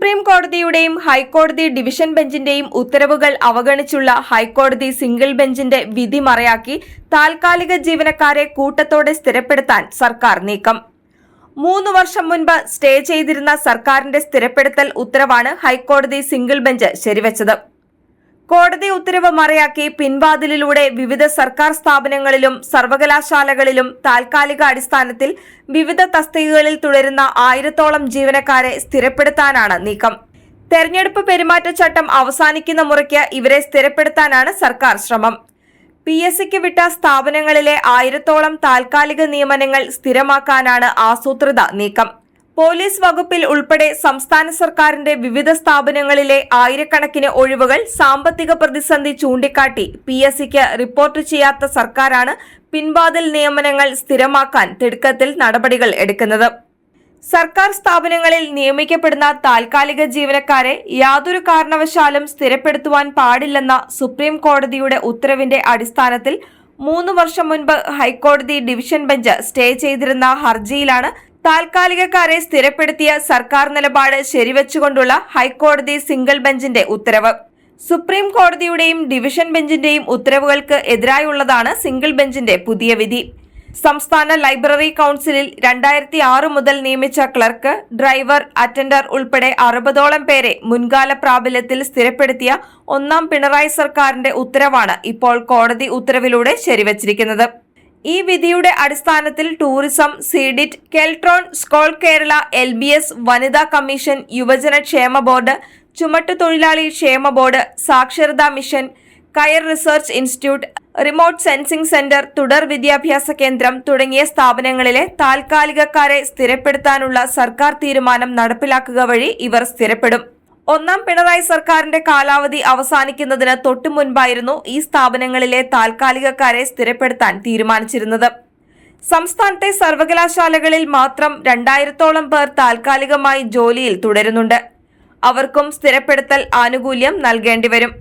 Supreme കോടതിയുടെയും ഹൈക്കോടതി division ബെഞ്ചിന്റെയും ഉത്തരവുകൾ അവഗണിച്ചുള്ള ഹൈക്കോടതി സിംഗിൾ ബെഞ്ചിന്റെ വിധി മറയാക്കി താൽക്കാലിക ജീവനക്കാരെ കൂട്ടത്തോടെ സ്ഥിരപ്പെടുത്താൻ സർക്കാർ നീക്കം. 3 വർഷം മുൻപ് സ്റ്റേ ചെയ്തിരുന്ന സർക്കാരിന്റെ സ്ഥിരപ്പെടുത്തൽ ഉത്തരവാണ് ഹൈക്കോടതി സിംഗിൾ ബെഞ്ച് ശരിവച്ചത്. കോടതി ഉത്തരവ് മറയാക്കി പിൻവാതിലിലൂടെ വിവിധ സർക്കാർ സ്ഥാപനങ്ങളിലും സർവകലാശാലകളിലും താൽക്കാലിക അടിസ്ഥാനത്തിൽ വിവിധ തസ്തികകളിൽ തുടരുന്ന 1000-ഓളം ജീവനക്കാരെ സ്ഥിരപ്പെടുത്താനാണ് നീക്കം. തെരഞ്ഞെടുപ്പ് പെരുമാറ്റച്ചട്ടം അവസാനിക്കുന്ന മുറയ്ക്ക് ഇവരെ സ്ഥിരപ്പെടുത്താനാണ് സർക്കാർ ശ്രമം. PSCക്ക് വിട്ട സ്ഥാപനങ്ങളിലെ 1000-ഓളം താൽക്കാലിക നിയമനങ്ങൾ സ്ഥിരമാക്കാനാണ് ആസൂത്രിത നീക്കം. പോലീസ് വകുപ്പിൽ ഉൾപ്പെടെ സംസ്ഥാന സർക്കാരിന്റെ വിവിധ സ്ഥാപനങ്ങളിലെ ആയിരക്കണക്കിന് ഒഴിവുകൾ സാമ്പത്തിക പ്രതിസന്ധി ചൂണ്ടിക്കാട്ടി PSCക്ക് റിപ്പോർട്ട് ചെയ്യാത്ത സർക്കാരാണ് പിൻവാതിൽ നിയമനങ്ങൾ സ്ഥിരമാക്കാൻ തിടുക്കത്തിൽ നടപടികൾ എടുക്കുന്നത്. സർക്കാർ സ്ഥാപനങ്ങളിൽ നിയമിക്കപ്പെടുന്ന താൽക്കാലിക ജീവനക്കാരെ യാതൊരു കാരണവശാലും സ്ഥിരപ്പെടുത്തുവാൻ പാടില്ലെന്ന സുപ്രീം കോടതിയുടെ ഉത്തരവിന്റെ അടിസ്ഥാനത്തിൽ 3 വർഷം മുൻപ് ഹൈക്കോടതി ഡിവിഷൻ ബെഞ്ച് സ്റ്റേ ചെയ്തിരുന്ന ഹർജിയിലാണ് താൽക്കാലികക്കാരെ സ്ഥിരപ്പെടുത്തിയ സർക്കാർ നിലപാട് ശരിവച്ചുകൊണ്ടുള്ള ഹൈക്കോടതി സിംഗിൾ ബെഞ്ചിന്റെ ഉത്തരവ്. സുപ്രീം കോടതിയുടെയും ഡിവിഷൻ ബെഞ്ചിന്റെയും ഉത്തരവുകൾക്ക് എതിരായുള്ളതാണ് സിംഗിൾ ബെഞ്ചിന്റെ പുതിയ വിധി. സംസ്ഥാന ലൈബ്രറി കൌൺസിലിൽ 2006 മുതൽ നിയമിച്ച ക്ലർക്ക്, ഡ്രൈവർ, അറ്റൻഡർ ഉൾപ്പെടെ 60ഓളം പേരെ മുൻകാല പ്രാബല്യത്തിൽ സ്ഥിരപ്പെടുത്തിയ 1ാം പിണറായി സർക്കാരിന്റെ ഉത്തരവാണ് ഇപ്പോൾ കോടതി ഉത്തരവിലൂടെ ശരിവച്ചിരിക്കുന്നത്. ഈ വിധിയുടെ അടിസ്ഥാനത്തിൽ ടൂറിസം, സിഡിറ്റ്, കെൽട്രോൺ, സ്കോൾ കേരള, LBS, വനിതാ കമ്മീഷൻ, യുവജന ക്ഷേമ ബോർഡ്, ചുമട്ടുതൊഴിലാളി ക്ഷേമ ബോർഡ്, സാക്ഷരതാ മിഷൻ, കയർ research institute, remote sensing centre, തുടർ വിദ്യാഭ്യാസ കേന്ദ്രം തുടങ്ങിയ സ്ഥാപനങ്ങളിലെ താൽക്കാലികക്കാരെ സ്ഥിരപ്പെടുത്താനുള്ള സർക്കാർ തീരുമാനം നടപ്പിലാക്കുക വഴി ഇവർ സ്ഥിരപ്പെടും. 1ാം പിണറായി സർക്കാരിന്റെ കാലാവധി അവസാനിക്കുന്നതിന് തൊട്ടു മുൻപായിരുന്നു ഈ സ്ഥാപനങ്ങളിലെ താൽക്കാലികക്കാരെ സ്ഥിരപ്പെടുത്താൻ തീരുമാനിച്ചിരുന്നത്. സംസ്ഥാനത്തെ സർവകലാശാലകളിൽ മാത്രം 2000-ഓളം പേർ താൽക്കാലികമായി ജോലിയിൽ തുടരുന്നുണ്ട്. അവർക്കും സ്ഥിരപ്പെടുത്തൽ ആനുകൂല്യം നൽകേണ്ടിവരും.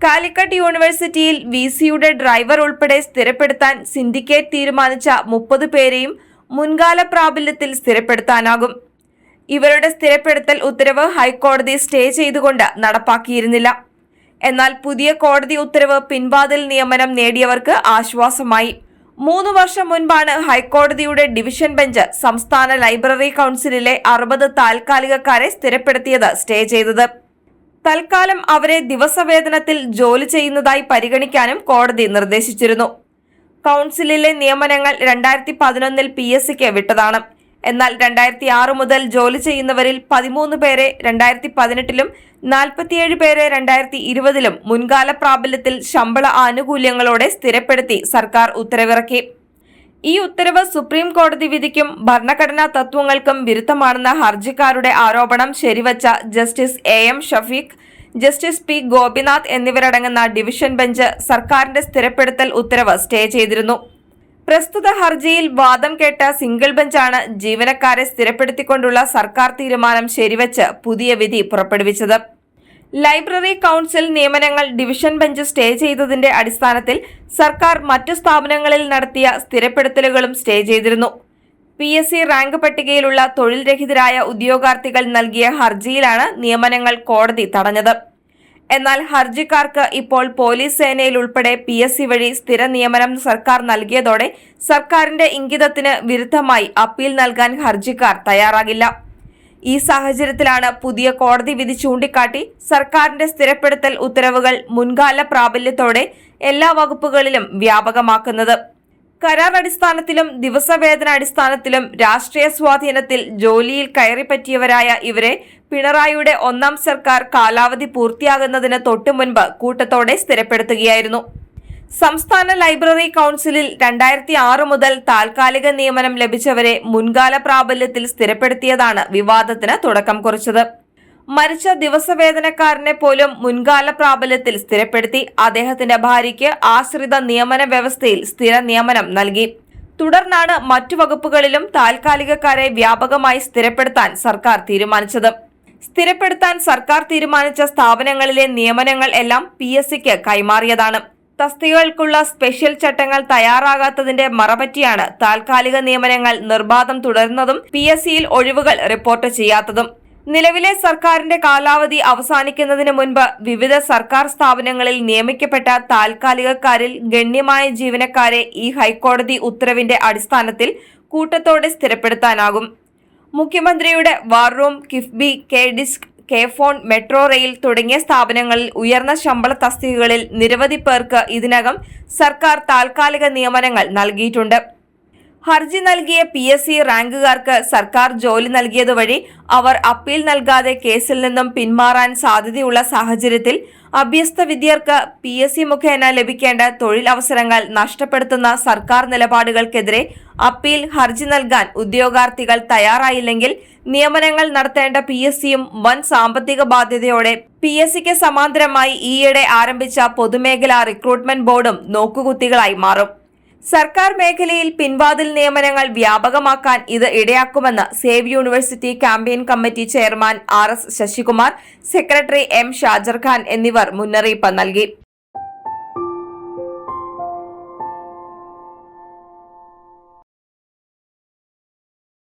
കാലിക്കറ്റ് യൂണിവേഴ്സിറ്റിയിൽ VCയുടെ ഡ്രൈവർ ഉൾപ്പെടെ സ്ഥിരപ്പെടുത്താൻ സിൻഡിക്കേറ്റ് തീരുമാനിച്ച 30 പേരെയും മുൻകാല പ്രാബല്യത്തിൽ സ്ഥിരപ്പെടുത്താനാകും. ഇവരുടെ സ്ഥിരപ്പെടുത്തൽ ഉത്തരവ് ഹൈക്കോടതി സ്റ്റേ ചെയ്തുകൊണ്ട് നടപ്പാക്കിയിരുന്നില്ല. എന്നാൽ പുതിയ കോടതി ഉത്തരവ് പിൻവാതിൽ നിയമനം നേടിയവർക്ക് ആശ്വാസമായി. 3 വർഷം മുൻപാണ് ഹൈക്കോടതിയുടെ ഡിവിഷൻ ബെഞ്ച് സംസ്ഥാന ലൈബ്രറി കൌൺസിലിലെ 60 താൽക്കാലികക്കാരെ സ്ഥിരപ്പെടുത്തിയത് സ്റ്റേ ചെയ്തത്. തൽക്കാലം അവരെ ദിവസവേതനത്തിൽ ജോലി ചെയ്യുന്നതായി പരിഗണിക്കാനും കോടതി നിർദ്ദേശിച്ചിരുന്നു. കൌൺസിലിലെ നിയമനങ്ങൾ 2011-ൽ PSCക്ക് വിട്ടതാണ്. എന്നാൽ 2006 മുതൽ ജോലി ചെയ്യുന്നവരിൽ 13 പേരെ 2018-ലും 47 പേരെ 2020-ലും മുൻകാല പ്രാബല്യത്തിൽ ശമ്പള ആനുകൂല്യങ്ങളോടെ സ്ഥിരപ്പെടുത്തി സർക്കാർ ഉത്തരവിറക്കി. ഈ ഉത്തരവ് സുപ്രീം കോടതി വിധിക്കും ഭരണഘടനാ തത്വങ്ങൾക്കും വിരുദ്ധമാണെന്ന ഹർജിക്കാരുടെ ആരോപണം ശരിവച്ച justice AM Shafeeq, justice P Gopinath എന്നിവരടങ്ങുന്ന ഡിവിഷൻ ബെഞ്ച് സർക്കാരിന്റെ സ്ഥിരപ്പെടുത്തൽ ഉത്തരവ് സ്റ്റേ ചെയ്തിരുന്നു. പ്രസ്തുത ഹർജിയിൽ വാദം കേട്ട സിംഗിൾ ബെഞ്ചാണ് ജീവനക്കാരെ സ്ഥിരപ്പെടുത്തിക്കൊണ്ടുള്ള സർക്കാർ തീരുമാനം ശരിവച്ച് പുതിയ വിധി പുറപ്പെടുവിച്ചത്. ലൈബ്രറി കൌൺസിൽ നിയമനങ്ങൾ ഡിവിഷൻ ബെഞ്ച് സ്റ്റേ ചെയ്തതിന്റെ അടിസ്ഥാനത്തിൽ സർക്കാർ മറ്റു സ്ഥാപനങ്ങളിൽ നടത്തിയ സ്ഥിരപ്പെടുത്തലുകളും സ്റ്റേ ചെയ്തിരുന്നു. PSC റാങ്ക് പട്ടികയിലുള്ള തൊഴിൽ രഹിതരായ ഉദ്യോഗാർത്ഥികൾ നൽകിയ ഹർജിയിലാണ് നിയമനങ്ങൾ കോടതി തടഞ്ഞത്. എന്നാൽ ഹർജിക്കാർക്ക് ഇപ്പോൾ പോലീസ് സേനയിൽ ഉൾപ്പെടെ PSC വഴി സ്ഥിര നിയമനം സർക്കാർ നൽകിയതോടെ സർക്കാരിന്റെ ഇംഗിതത്തിന് വിരുദ്ധമായി അപ്പീൽ നൽകാൻ ഹർജിക്കാർ തയ്യാറാകില്ല. ഈ സാഹചര്യത്തിലാണ് പുതിയ കോടതി വിധി ചൂണ്ടിക്കാട്ടി സർക്കാരിന്റെ സ്ഥിരപ്പെടുത്തൽ ഉത്തരവുകൾ മുൻകാല പ്രാബല്യത്തോടെ എല്ലാ വകുപ്പുകളിലും വ്യാപകമാക്കുന്നത്. കരാർ അടിസ്ഥാനത്തിലും ദിവസവേതന അടിസ്ഥാനത്തിലും രാഷ്ട്രീയ സ്വാധീനത്തിൽ ജോലിയിൽ കയറിപ്പറ്റിയവരായ ഇവരെ പിണറായിയുടെ 1ാം സർക്കാർ കാലാവധി പൂർത്തിയാകുന്നതിന് തൊട്ടു മുൻപ് കൂട്ടത്തോടെ സ്ഥിരപ്പെടുത്തുകയായിരുന്നു. സംസ്ഥാന ലൈബ്രറി കൌൺസിലിൽ 2006 മുതൽ താൽക്കാലിക നിയമനം ലഭിച്ചവരെ മുൻകാല പ്രാബല്യത്തിൽ സ്ഥിരപ്പെടുത്തിയതാണ് വിവാദത്തിന് തുടക്കം കുറിച്ചത്. മരിച്ച ദിവസവേതനക്കാരനെ പോലും മുൻകാല പ്രാബല്യത്തിൽ സ്ഥിരപ്പെടുത്തി അദ്ദേഹത്തിന്റെ ഭാര്യയ്ക്ക് ആശ്രിത നിയമന വ്യവസ്ഥയിൽ സ്ഥിര നിയമനം നൽകി. തുടർന്നാണ് മറ്റു വകുപ്പുകളിലും താൽക്കാലികക്കാരെ വ്യാപകമായി സ്ഥിരപ്പെടുത്താൻ സർക്കാർ തീരുമാനിച്ചത്. സ്ഥിരപ്പെടുത്താൻ സർക്കാർ തീരുമാനിച്ച സ്ഥാപനങ്ങളിലെ നിയമനങ്ങൾ എല്ലാം PSCക്ക് കൈമാറിയതാണ്. തസ്തികകൾക്കുള്ള സ്പെഷ്യൽ ചട്ടങ്ങൾ തയ്യാറാകാത്തതിന്റെ മറപറ്റിയാണ് താൽക്കാലിക നിയമനങ്ങൾ നിർബാധം തുടരുന്നതും PSCയിൽ ഒഴിവുകൾ റിപ്പോർട്ട് ചെയ്യാത്തതും. നിലവിലെ സർക്കാരിന്റെ കാലാവധി അവസാനിക്കുന്നതിന് മുൻപ് വിവിധ സർക്കാർ സ്ഥാപനങ്ങളിൽ നിയമിക്കപ്പെട്ട താൽക്കാലികക്കാരിൽ ഗണ്യമായ ജീവനക്കാരെ ഈ ഹൈക്കോടതി ഉത്തരവിന്റെ അടിസ്ഥാനത്തിൽ കൂട്ടത്തോടെ സ്ഥിരപ്പെടുത്താനാകും. മുഖ്യമന്ത്രിയുടെ war room, KIIFB, K-disk, K-FON, metro rail തുടങ്ങിയ സ്ഥാപനങ്ങളിൽ ഉയർന്ന ശമ്പള തസ്തികകളിൽ നിരവധി പേർക്ക് ഇതിനകം സർക്കാർ താൽക്കാലിക നിയമനങ്ങൾ നൽകിയിട്ടുണ്ട്. ഹർജി നൽകിയ PSC റാങ്കുകാർക്ക് സർക്കാർ ജോലി നൽകിയതുവഴി അവർ അപ്പീൽ നൽകാതെ കേസിൽ നിന്നും പിന്മാറാൻ സാധ്യതയുള്ള സാഹചര്യത്തിൽ അഭ്യസ്ത വിദ്യർക്ക് PSC മുഖേന ലഭിക്കേണ്ട തൊഴിൽ അവസരങ്ങൾ നഷ്ടപ്പെടുത്തുന്ന സർക്കാർ നിലപാടുകൾക്കെതിരെ അപ്പീൽ ഹർജി നൽകാൻ ഉദ്യോഗാർത്ഥികൾ തയ്യാറായില്ലെങ്കിൽ നിയമനങ്ങൾ നടത്തേണ്ട PSCയും വൻ സാമ്പത്തിക ബാധ്യതയോടെ PSCക്ക് സമാന്തരമായി ഈയിടെ ആരംഭിച്ച പൊതുമേഖലാ റിക്രൂട്ട്മെന്റ് ബോർഡും നോക്കുകുത്തികളായി മാറും. സർക്കാർ മേഖലയിൽ പിൻവാതിൽ നിയമനങ്ങൾ വ്യാപകമാക്കാൻ ഇത് ഇടയാക്കുമെന്ന് save university campaign committee chairman RS Sasikumar, secretary M Shajar Khan എന്നിവർ മുന്നറിയിപ്പ് നൽകി.